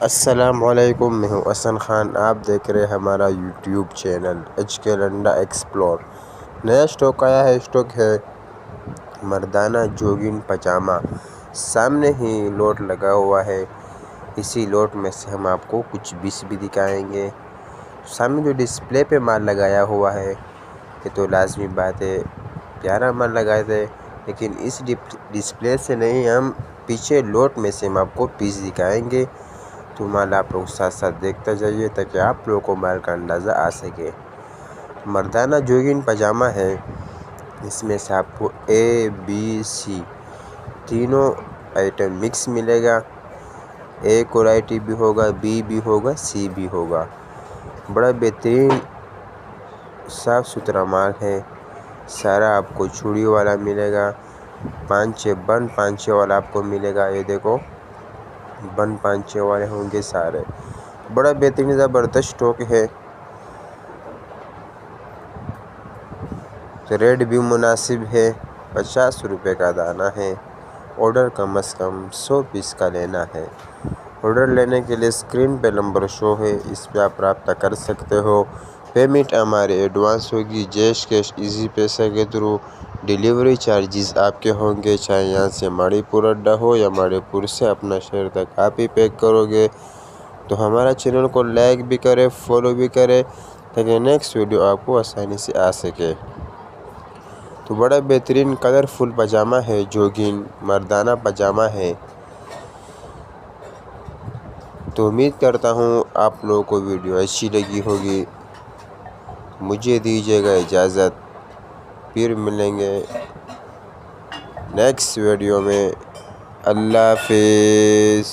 السلام علیکم، میں ہوں حسن خان۔ آپ دیکھ رہے ہیں ہمارا YouTube channel HK Linda explore. نیا اسٹاک آیا ہے، اسٹاک ہے مردانہ جوگنگ پاجامہ۔ سامنے ہی لوٹ لگا ہوا ہے، اسی لوٹ میں سے ہم آپ کو کچھ پیس بھی دکھائیں گے۔ سامنے جو ڈسپلے پہ مال لگایا ہوا ہے یہ تو لازمی بات ہے، پیارا مال لگائے تھے، لیکن اس ڈسپلے سے نہیں، ہم پیچھے لوٹ میں سے ہم آپ کو پیس دکھائیں گے، تو مال آپ لوگ ساتھ ساتھ دیکھتا جائیے تاکہ آپ لوگوں کو مال کا اندازہ آ سکے۔ مردانہ جوگنگ پاجامہ ہے، اس میں سے آپ کو ABC تینوں آئٹم مکس ملے گا۔ A کوالٹی بھی ہوگا، B بھی ہوگا، C بھی ہوگا۔ بڑا بہترین صاف ستھرا مال ہے، سارا آپ کو چوڑی والا ملے گا، 5-6 بن 5-6 والا آپ کو ملے گا۔ یہ دیکھو بن 5-6 والے ہوں گے سارے۔ بڑا بہترین زبردست اسٹاک ہے، ریٹ بھی مناسب ہے، 50 روپے کا دانہ ہے۔ آرڈر کم از کم 100 پیس کا لینا ہے۔ آرڈر لینے کے لیے اسکرین پہ نمبر شو ہے، اس پہ آپ رابطہ کر سکتے ہو۔ پیمنٹ ہمارے ایڈوانس ہوگی، جیش کیش ایزی پیسہ کے تھرو۔ ڈیلیوری چارجز آپ کے ہوں گے، چاہے یہاں سے ماڑی پور اڈا ہو یا ماڑی پور سے اپنا شہر تک آپ ہی پیک کرو گے۔ تو ہمارا چینل کو لائک بھی کرے، فالو بھی کرے، تاکہ نیکسٹ ویڈیو آپ کو آسانی سے آ سکے۔ تو بڑا بہترین کلرفل پاجامہ ہے، جوگنگ مردانہ پاجامہ ہے۔ تو امید کرتا ہوں آپ لوگوں کو ویڈیو اچھی لگی ہوگی۔ مجھے دیجیے گا اجازت، پھر ملیں گے نیکسٹ ویڈیو میں۔ اللہ حافظ۔